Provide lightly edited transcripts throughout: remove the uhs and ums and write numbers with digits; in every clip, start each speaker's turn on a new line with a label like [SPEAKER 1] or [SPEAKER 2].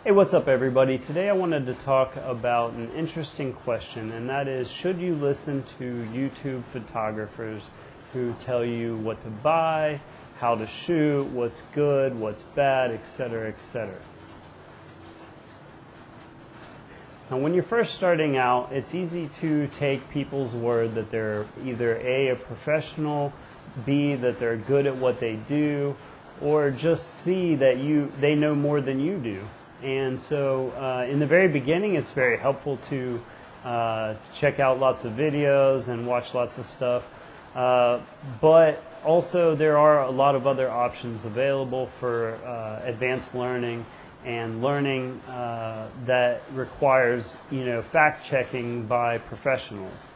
[SPEAKER 1] Hey, what's up everybody? Today I wanted to talk about an interesting question, and that is, should you listen to YouTube photographers who tell you what to buy, how to shoot, what's good, what's bad, etc., etc.? Now, when you're first starting out, it's easy to take people's word that they're either A, a professional, B, that they're good at what they do, or just C, that they know more than you do. And so in the very beginning, it's very helpful to check out lots of videos and watch lots of stuff. But also there are a lot of other options available for advanced learning and learning that requires, fact-checking by professionals.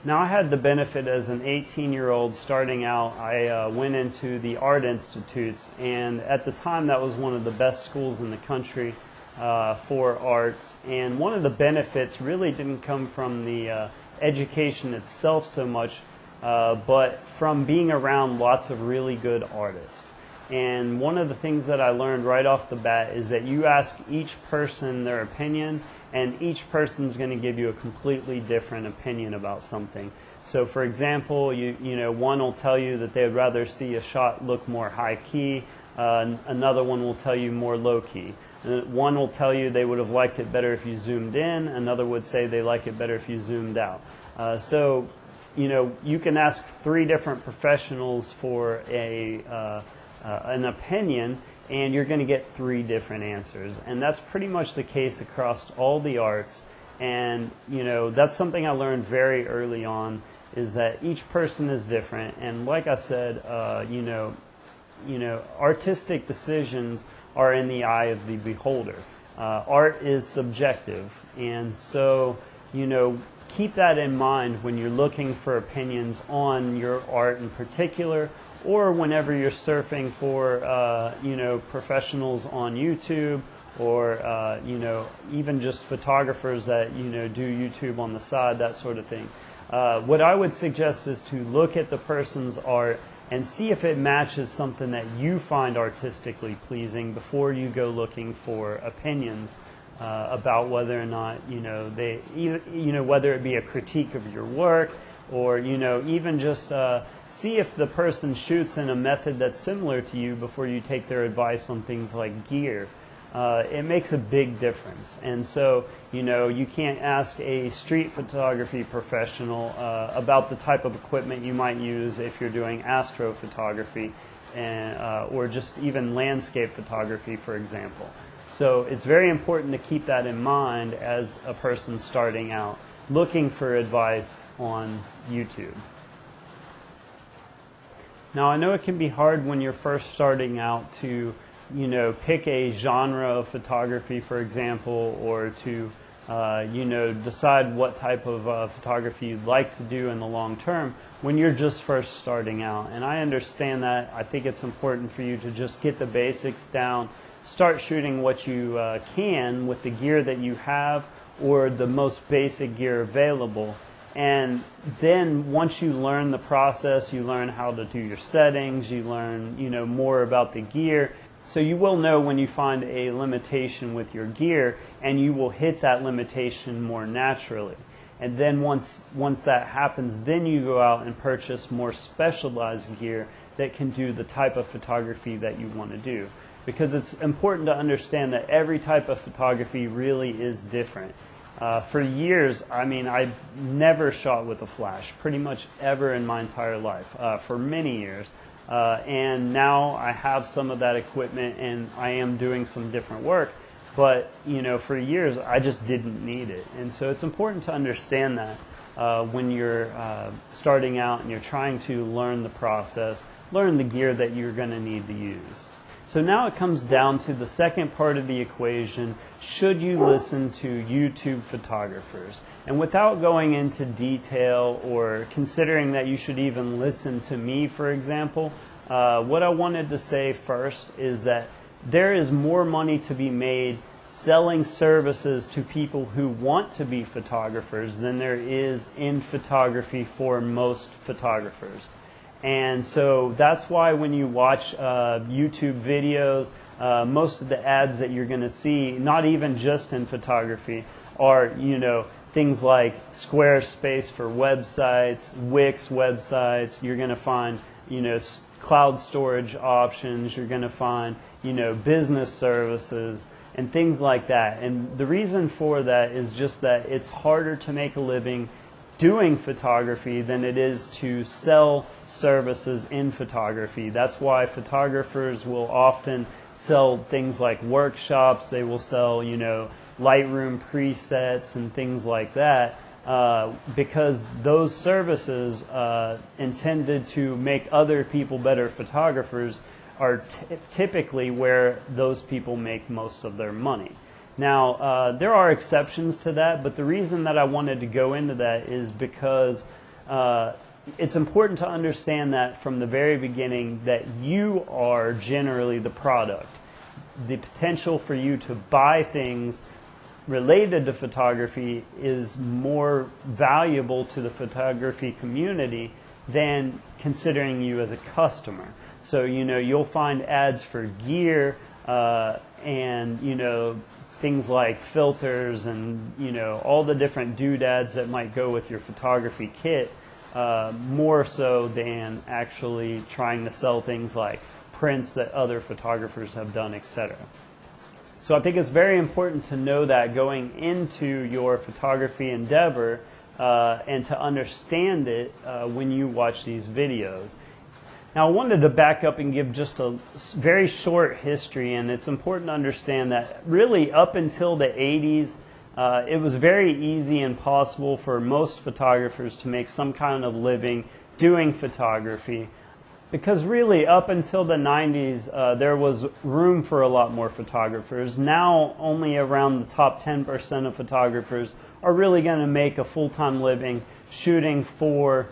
[SPEAKER 1] Now, I had the benefit as an 18-year-old starting out. I went into the art institutes, and at the time that was one of the best schools in the country for arts. And one of the benefits really didn't come from the education itself so much, but from being around lots of really good artists. And one of the things that I learned right off the bat is that you ask each person their opinion, and each person's going to give you a completely different opinion about something. So for example, one will tell you that they would rather see a shot look more high key, another one will tell you more low key. One will tell you they would have liked it better if you zoomed in, another would say they like it better if you zoomed out. So you can ask three different professionals for an opinion, and you're going to get three different answers. And that's pretty much the case across all the arts. And that's something I learned very early on, is that each person is different. And like I said, artistic decisions are in the eye of the beholder. Art is subjective, and so keep that in mind when you're looking for opinions on your art in particular, or whenever you're surfing for professionals on YouTube, or even just photographers that do YouTube on the side, that sort of thing. What I would suggest is to look at the person's art and see if it matches something that you find artistically pleasing before you go looking for opinions about whether or not whether it be a critique of your work, or even just see if the person shoots in a method that's similar to you before you take their advice on things like gear. It makes a big difference. And so you can't ask a street photography professional about the type of equipment you might use if you're doing astrophotography, or just even landscape photography, for example. So it's very important to keep that in mind as a person starting out looking for advice on YouTube. Now, I know it can be hard when you're first starting out to pick a genre of photography, for example, or to decide what type of photography you'd like to do in the long term when you're just first starting out. And I understand that. I think it's important for you to just get the basics down, start shooting what you can with the gear that you have, or the most basic gear available. And then once you learn the process, you learn how to do your settings, you learn more about the gear. So you will know when you find a limitation with your gear, and you will hit that limitation more naturally. And then once that happens, then you go out and purchase more specialized gear that can do the type of photography that you want to do. Because it's important to understand that every type of photography really is different. For years, I never shot with a flash, pretty much ever in my entire life, for many years. And now I have some of that equipment, and I am doing some different work. But, for years, I just didn't need it. And so it's important to understand that when you're starting out and you're trying to learn the process, learn the gear that you're going to need to use. So now it comes down to the second part of the equation: should you listen to YouTube photographers? And without going into detail or considering that you should even listen to me, for example, what I wanted to say first is that there is more money to be made selling services to people who want to be photographers than there is in photography for most photographers. And so that's why when you watch YouTube videos, most of the ads that you're going to see, not even just in photography, are, things like Squarespace for websites, Wix websites. You're going to find, cloud storage options. You're going to find, business services and things like that. And the reason for that is just that it's harder to make a living doing photography than it is to sell services in photography. That's why photographers will often sell things like workshops. They will sell, Lightroom presets and things like that, because those services intended to make other people better photographers are typically where those people make most of their money. Now, there are exceptions to that, but the reason that I wanted to go into that is because it's important to understand that from the very beginning that you are generally the product. The potential for you to buy things related to photography is more valuable to the photography community than considering you as a customer. So, you'll find ads for gear and, things like filters and, all the different doodads that might go with your photography kit, more so than actually trying to sell things like prints that other photographers have done, etc. So I think it's very important to know that going into your photography endeavor and to understand it when you watch these videos. Now I wanted to back up and give just a very short history, and it's important to understand that really up until the 80s, it was very easy and possible for most photographers to make some kind of living doing photography. Because really, up until the 90s, there was room for a lot more photographers. Now, only around the top 10% of photographers are really going to make a full-time living shooting for,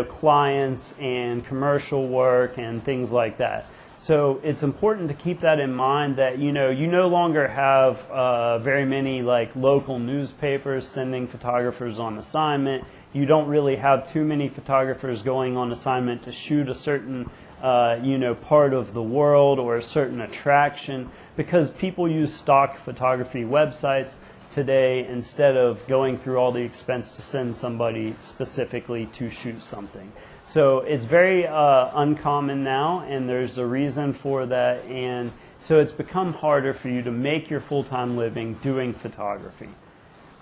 [SPEAKER 1] clients and commercial work and things like that. So it's important to keep that in mind that, you no longer have very many local newspapers sending photographers on assignment. You don't really have too many photographers going on assignment to shoot a certain, part of the world or a certain attraction, because people use stock photography websites today instead of going through all the expense to send somebody specifically to shoot something. So it's very uncommon now, and there's a reason for that, and so it's become harder for you to make your full-time living doing photography.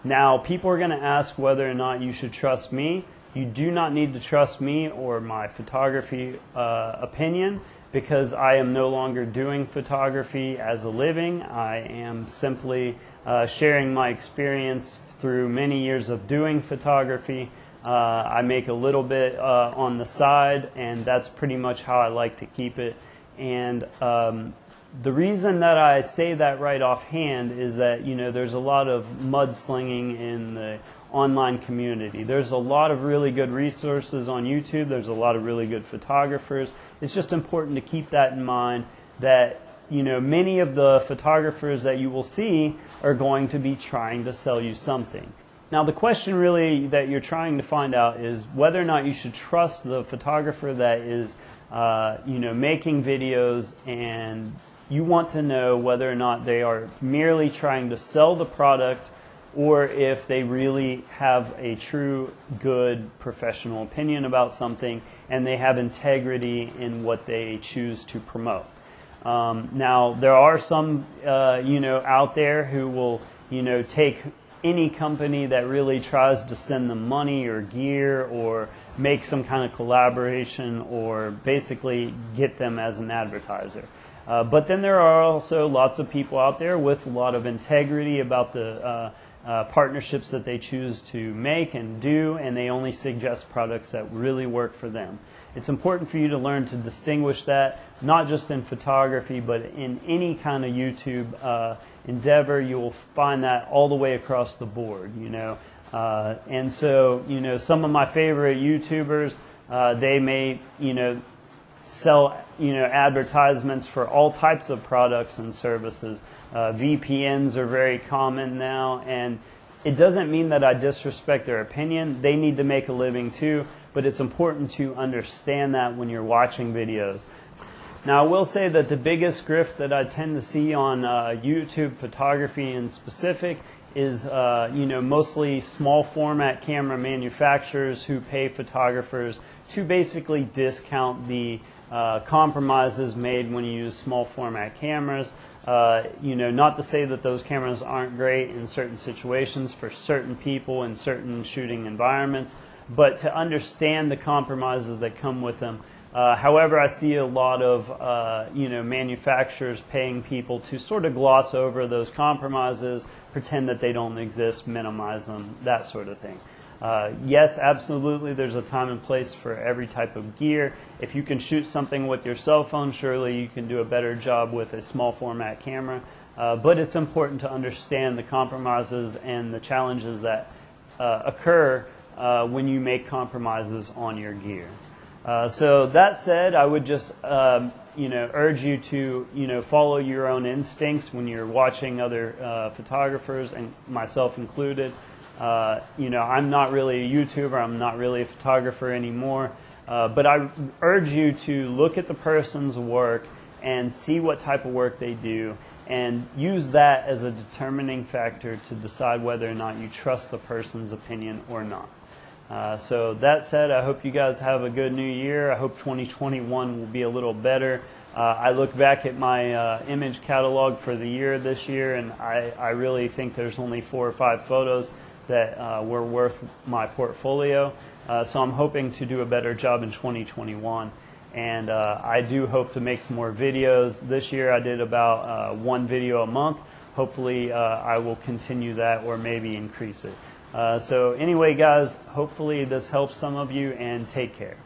[SPEAKER 1] Now, people are going to ask whether or not you should trust me. You do not need to trust me or my photography opinion, because I am no longer doing photography as a living. I am simply sharing my experience through many years of doing photography. I make a little bit on the side, and that's pretty much how I like to keep it. And the reason that I say that right offhand is that, there's a lot of mudslinging in the online community. There's a lot of really good resources on YouTube. There's a lot of really good photographers. It's just important to keep that in mind that, many of the photographers that you will see are going to be trying to sell you something. Now, the question really that you're trying to find out is whether or not you should trust the photographer that is, making videos, and you want to know whether or not they are merely trying to sell the product or if they really have a true, good, professional opinion about something and they have integrity in what they choose to promote. Now, there are some, out there who will, take any company that really tries to send them money or gear or make some kind of collaboration or basically get them as an advertiser. But then there are also lots of people out there with a lot of integrity about the partnerships that they choose to make and do, and they only suggest products that really work for them. It's important for you to learn to distinguish that, not just in photography, but in any kind of YouTube endeavor. You will find that all the way across the board, and so, some of my favorite YouTubers, they may, sell, advertisements for all types of products and services. VPNs are very common now, and it doesn't mean that I disrespect their opinion. They need to make a living too, but it's important to understand that when you're watching videos. Now, I will say that the biggest grift that I tend to see on YouTube photography in specific is mostly small format camera manufacturers who pay photographers to basically discount the compromises made when you use small format cameras. Not to say that those cameras aren't great in certain situations for certain people in certain shooting environments, but to understand the compromises that come with them. However, I see a lot of manufacturers paying people to sort of gloss over those compromises, pretend that they don't exist, minimize them, that sort of thing. Yes, absolutely, there's a time and place for every type of gear. If you can shoot something with your cell phone, surely you can do a better job with a small format camera. But it's important to understand the compromises and the challenges that occur when you make compromises on your gear. So that said, I would just urge you to follow your own instincts when you're watching other photographers, and myself included. I'm not really a YouTuber, I'm not really a photographer anymore, but I urge you to look at the person's work and see what type of work they do, and use that as a determining factor to decide whether or not you trust the person's opinion or not. So that said, I hope you guys have a good new year. I hope 2021 will be a little better. I look back at my image catalog for the year this year, and I really think there's only 4 or 5 photos that were worth my portfolio. So I'm hoping to do a better job in 2021. And I do hope to make some more videos. This year I did about 1 video a month. Hopefully I will continue that or maybe increase it. So anyway, guys, hopefully this helps some of you, and take care.